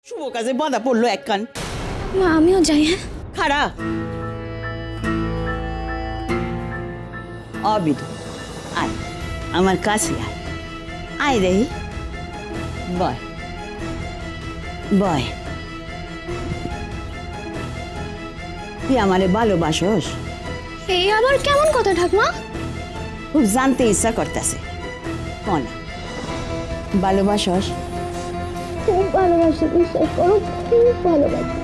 শুভ কাজে বাঁধা পড়লো এক কান। মা আমিও যাই। হ্যাঁ খারা অবিধ আয় আমার কাছে আয়, আয় রে বয় বয়। তুই আমারে ভালোবাসস? এই আবার কেমন কথা ঠাকমা? খুব জানতে ইচ্ছা করতেছে, কোন ভালোবাসস? খুব ভালোবাসি, বিশ্বাস করো, খুব ভালোবাসি।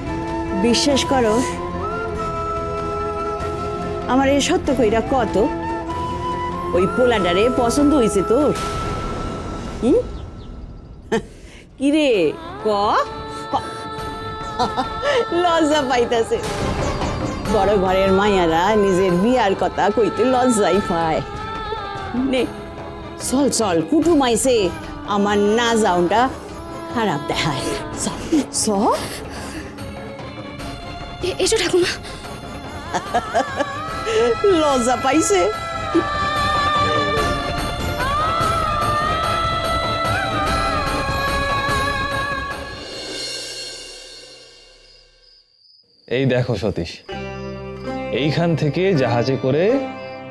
বিশ্বাস করো? আমার এই সত্য কইরা কত ওই পোলাডারে পছন্দ হয়েছে তোর? কিরে ক লজ্জা পাইতাছে। বড় ঘরের মায়ারা নিজের বিয়ার কথা কইতে লজ্জাই পায়। নে চল চল, কুটুম আইছে, আমার না যাওনটা খারাপ দেখায়। চল এসো ঠাকুমা। লজ্জা পাইছে। এই দেখো সতীশ, এইখান থেকে জাহাজে করে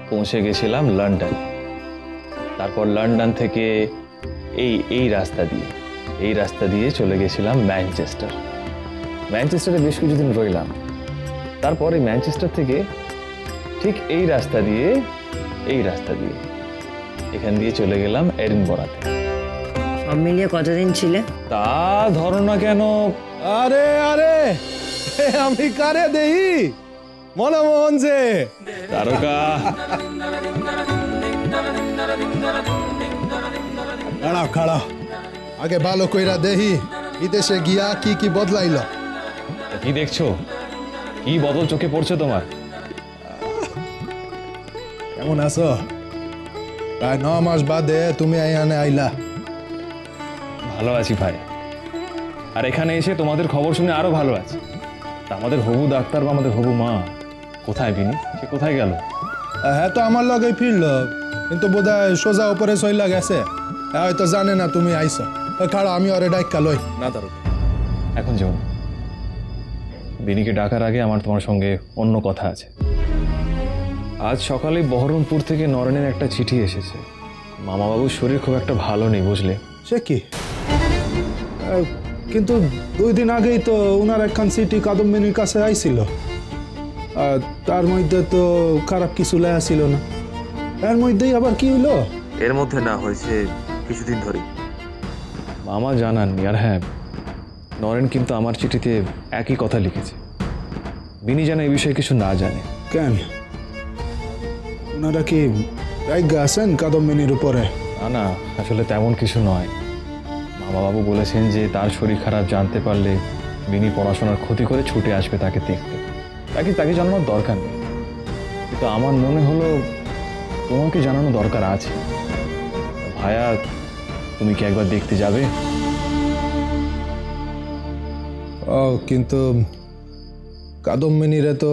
পৌঁছে গেছিলাম লন্ডন। তারপর লন্ডন থেকে এই রাস্তা দিয়ে চলে গেছিলাম ম্যানচেস্টার। ম্যানচেস্টারে বেশ কিছুদিন রইলাম। তারপরে ম্যানচেস্টার থেকে ঠিক এই রাস্তা দিয়ে এখান দিয়ে চলে গেলাম এডিনবরাতে। সব মিলিয়ে কতদিন ছিলে? তা ধরো না কেন। আরে আরে আমি কারে দেই মনমোহন যে তারকা। খাড়াও খাড়াও, আগে ভালো কইরা দেহি বিদেশে গিয়া কি কি বদলাইল। কি দেখছো? কি বদল চোখে পড়ছে তোমার? কেমন আছো? প্রায় 9 মাস বাদে তুমি এখানে আইলা। ভালো আছি ভাই, আর এখানে এসে তোমাদের খবর শুনে আরো ভালো আছি। আমাদের হবু ডাক্তার বা আমাদের হবু মা কোথায় বিনি? সে কোথায় গেল? হ্যাঁ তো আমার লগে ফিরল, কিন্তু বোধহয় সোজা উপরে চইলা গেছে। হয়তো জানে না তুমি আইছো। খাড়া আমি ওরে ডাইকা লই। না তার এখন যেও না। বিনিকে ডাকার আগে আমার তোমার সঙ্গে অন্য কথা আছে। আজ সকালে বহরমপুর থেকে নরেনের একটা চিঠি এসেছে। মামাবাবুর শরীর খুব একটা ভালো নেই, বুঝলে? সে কি? কিন্তু 2 দিন আগেই তো উনার একখান সিটি কাদম্বিনীর কাছে আইছিল, তার মধ্যে তো খারাপ কিছু লেয়া ছিল না। এর মধ্যেই আবার কি হইলো? এর মধ্যে না হয়েছে কিছুদিন ধরে। মামা জানাননি। আর হ্যাঁ, নরেন কিন্তু আমার চিঠিতে একই কথা লিখেছে। বিনি যেন এই বিষয়ে কিছু না জানে। কেন? ওনারা কি রাইগা আছেন কাদম্বিনীর উপরে? না না, আসলে তেমন কিছু নয়। মামাবাবু বলেছেন যে তার শরীর খারাপ জানতে পারলে বিনি পড়াশোনার ক্ষতি করে ছুটে আসবে তাকে দেখতে। তাকে জানানোর দরকার নেই, কিন্তু আমার মনে হলো তোমাকে জানানো দরকার আছে। ভায়া, তুমি কি একবার দেখতে যাবে? ও কিন্তু কাদম্বিনীরে তো।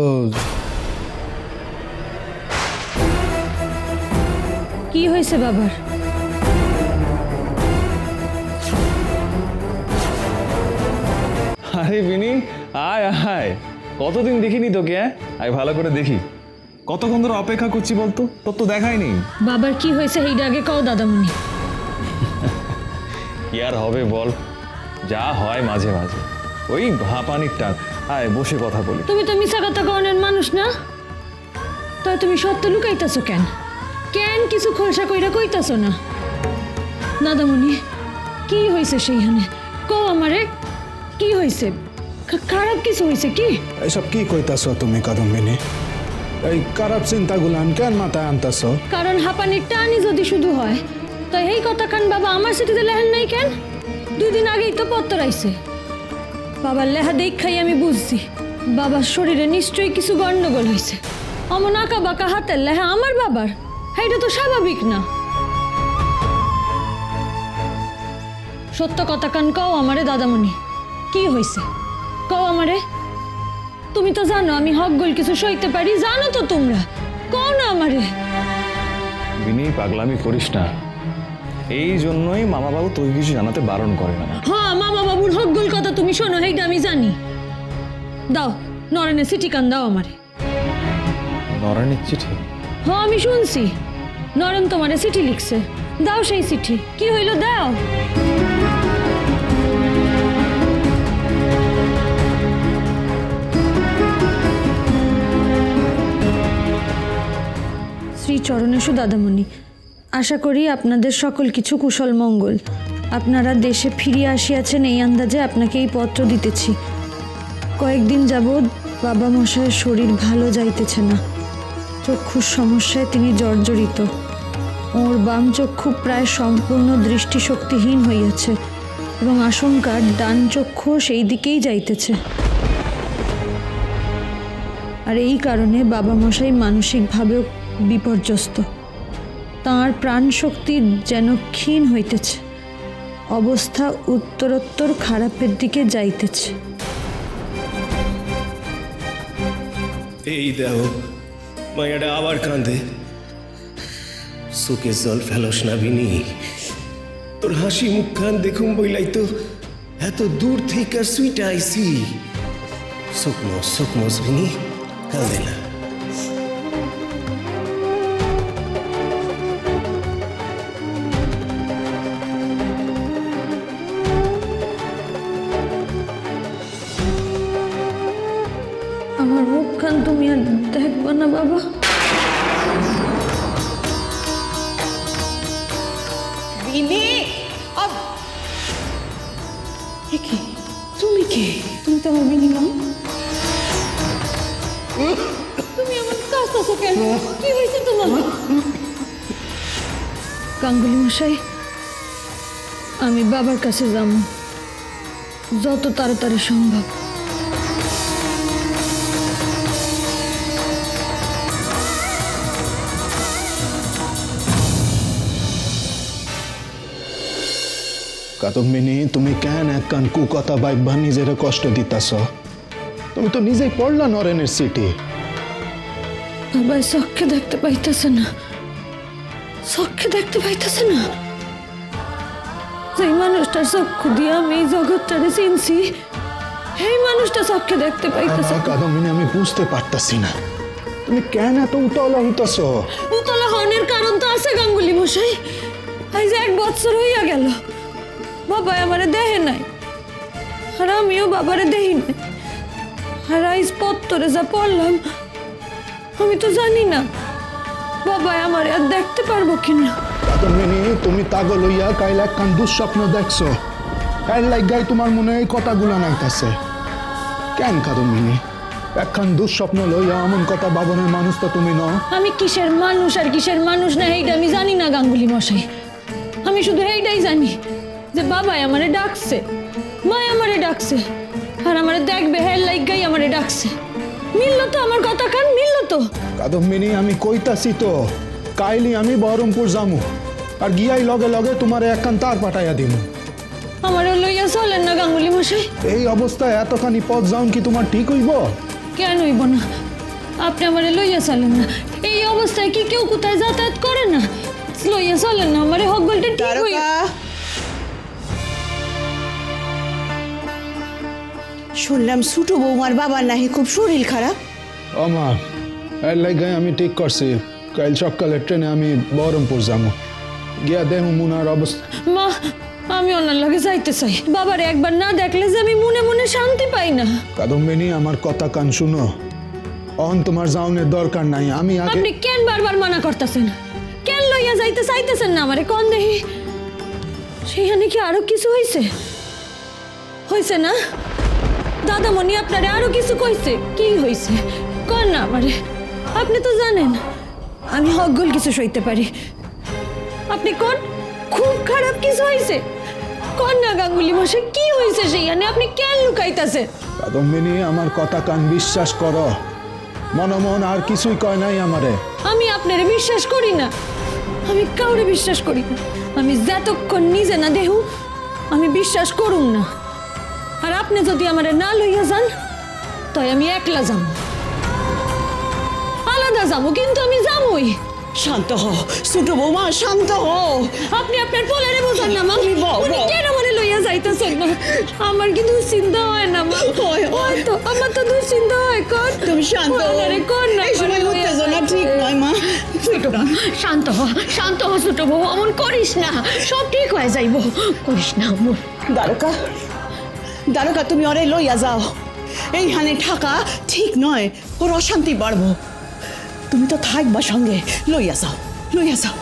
কি হয়েছে বাবার? আরে বিনি, আয় আয়, কতদিন দেখিনি তোকে। আয় ভালো করে দেখি। কতক্ষণ ধরে অপেক্ষা করছি বলতো, তোর তো দেখাই নেই। বাবার কি হয়েছে এইটা আগে কও দাদামণি। কি আর হবে বল, যা হয় মাঝে মাঝে, ওই ভাপানির টান। আয় বসে কথা বলি। তুমি তো মিছা কথা কওনের মানুষ না, তাই তুমি সত্য লুকাইতেছো কেন? কেন কিছু খোলসা কইরা কইতাছো না? দাদামণি কি হয়েছে সেইখানে? কও আমারে, কি হয়েছে? খারাপ কিছু হয়েছে কি? এইসব কি কইতাছ তুমি কাদম্বিনী? এই খারাপ চিন্তাগুলো কেন মাথায় আনতাছ? কারণ হাঁপানির টানই যদি শুধু হয়, তাই এই কথা খান বাবা আমার চিঠিতে লেহেন নাই কেন? 2 দিন আগেই তো পত্র আইছে। বাবার লেহা দেখাই আমি বুঝছি বাবার শরীরে নিশ্চয়ই কিছু গন্ডগোল হয়েছে। অমন আঁকা বাঁকা হাতের লেহা আমার বাবার, এটা তো স্বাভাবিক না। সত্য কথা কান কও আমারে দাদামণি, কি হয়েছে কও আমারে। তুমি তো জানো আমি হক গোল কিছু সইতে পারি, জানো তো তোমরা, কও না আমারে। বিনি পাগলামি করিস না, এই জন্যই মামাবাবু তোকে কিছু জানাতে বারণ করে না। হ্যাঁ, মামা বাবুর হকগুল কথা তুমি শোনো, এইটা আমি জানি। দাও নরেনের চিঠি কান দাও আমারে। নরেনের চিঠি? হ্যাঁ আমি শুনছি, নরেন তোমারে চিঠি লিখছে। দাও সেই চিঠি, কি হইল দাও। শ্রী চরণেশু দাদামণি, আশা করি আপনাদের সকল কিছু কুশল মঙ্গল। আপনারা দেশে ফিরিয়া আসিয়াছেন এই আন্দাজে আপনাকে এই পত্র দিতেছি। কয়েকদিন যাবৎ বাবা মশাইয়ের শরীর ভালো যাইতেছে না। চক্ষুর সমস্যায় তিনি জর্জরিত। ওর বাম চক্ষু প্রায় সম্পূর্ণ দৃষ্টিশক্তিহীন হইয়াছে এবং আশঙ্কার ডান চক্ষু সেই দিকেই যাইতেছে। আর এই কারণে বাবা মশাই মানসিকভাবেও বিপর্যস্ত। তাঁর প্রাণ শক্তি যেন ক্ষীণ হইতেছে, অবস্থা উত্তরোত্তর খারাপের দিকে যাইতেছে। এই দেহ মায়াটা আবার কান্দে। চোখে জল ফেলস না বিনি, তোর হাসি মুখখান দেখুম বইলাই তো এত দূর থেকে সুইটা আইসি। চোখ মস বিনি, কান্দে না। আমার মুখখান তুমি আর দেখবা না বাবা? তুমি কে? তুমি তো আমার বিনি নাও। তুমি আমার কাছে কেন? কি হয়েছে তোমার? গাঙ্গুলি মশাই, আমি বাবার কাছে যাব যত তাড়াতাড়ি সম্ভব। কাদম্বিনী, তুমি কেন একখান কুকথা বাইবা নিজের কষ্ট দিতাছ? তুমি তো নিজেই পড়লা নরেনের চিঠি। বাবা চক্ষে দেখতে পাইতেছে না, চক্ষে দেখতে পাইতেছে না। যে মানুষটার চক্ষু দিয়ে আমি এই জগৎটারে চিনছি, এই মানুষটা চক্ষে দেখতে পাইতেছে। কাদম্বিনী, আমি বুঝতে পারতাছি না তুমি কেন এত উতলা হইতাছ। উতলা হওয়ার কারণ তো আছে গাঙ্গুলি মশাই। এই যে 1 বছর হইয়া গেল বাবা আমারে দেহে নাই, আর আমিও বাবারে দেহি নাই। আর আইস পত্তরে যা পড়লাম, আমি তো জানি না বাবা আমারে আর দেখতে পারবো কিনা। কাদম্বিনী, তুমি তাগল হইয়া কাইল একখান দুঃস্বপ্ন দেখছো, এর লাগাই তোমার মনে এই কথাগুলো নাইতাছে কেন? কাদম্বিনী, একখান দুঃস্বপ্ন লইয়া এমন কথা বাবনের মানুষ তো তুমি নও। আমি কিসের মানুষ আর কিসের মানুষ না এইটা আমি জানি না গাঙ্গুলি মশাই। আমি শুধু এইটাই জানি যে বাবাই আমারে ডাকছে, মায় আমারে ডাকছে, আর আমারে দেখবে হের লাইগাই আমারে ডাকছে। মিললো তো আমার কথা কান, মিললো তো। কাদম্বিনী, আমি কইতাছি তো কাইলি আমি বহরমপুর যামু, আর গিয়াই লগে লগে তোমার একখান তার পাঠাইয়া দিমু। আমারে লইয়া চলেন না গাঙ্গুলি মশাই। এই অবস্থায় এতখানি পথ যাওন কি তোমার ঠিক হইব? কেন হইব না? আপনি আমারে লইয়া চলেন না। এই অবস্থায় কি কেউ কোথায় যাতায়াত করে না? লইয়া চলেন না আমারে, হক বলতে ঠিক হই। শুনলাম ছোট বৌমার বাবার নাহি খুব শরীর খারাপ। আমা, এর লাগাই আমি ঠিক করছি কাল সকালে ট্রেনে আমি বহরমপুর যামু, গিয়া দেখু মুনার অবস্থা। মা, আমি ওনার লগে যাইতে চাই। বাবারে একবার না দেখলে যে আমি মনে মনে শান্তি পাই না। কাদম্বিনী, আমার কথা কান শুনো, অন তোমার যাওনের দরকার নাই। আমি আগে। আপনি কেন বারবার মানা করতেছেন? কেন লইয়া যাইতে চাইতেছেন না আমারে? কোন দেখি সেখানে কি আরো কিছু হইছে? হইছে না দাদামণি? আপনারে আরো কিছু কইছে? কি হইছে কোন না আমারে? আপনি তো জানেন আমি হকগোল কিছু সইতে পারি। আপনি কোন খুব খারাপ কিছু হইছে? কোন না গাঙ্গুলি মশাই, কি হইছে সেইখানে? আপনি কেন লুকাইতাছেন? কাদম্বিনী, আমার কথা কান বিশ্বাস করো, মনমন আর কিছুই কয় নাই আমারে। আমি আপনারে বিশ্বাস করি না, আমি কাউরে বিশ্বাস করি না। আমি যতক্ষণ নিজে না দেহু আমি বিশ্বাস করুম না। আর আপনি যদি আমারে না লইয়া যান তাই আমি একলা যাম, আলাদা যাবো, কিন্তু আমি যামই। শান্ত হও ছোট বৌমা, শান্ত হও। আপনি আপনার পোলারে বোঝান না মা। তুমি বউ, উনি বউ। কেন মানে লইয়া যাইতেছেন না? আমার কি দুশ্চিন্তা হয় না মা? হয়, হয়। তো আমার তো দুশ্চিন্তা হয়। কোন তুমি শান্ত হও। পোলারে কোন না এই সময় উত্তেজনা ঠিক নয় মা। শান্ত হ, শান্ত হ ছোট বউ, অমন করিস না, সব ঠিক হয়ে যাইব। করিস না অমন। দ্বারকা, দ্বারকা তুমি ওরে লইয়া যাও। এইখানে থাকা ঠিক নয়, ওর অশান্তি বাড়বো। তুমি তো থাকবা সঙ্গে, লইয়া যাও, লইয়া যাও।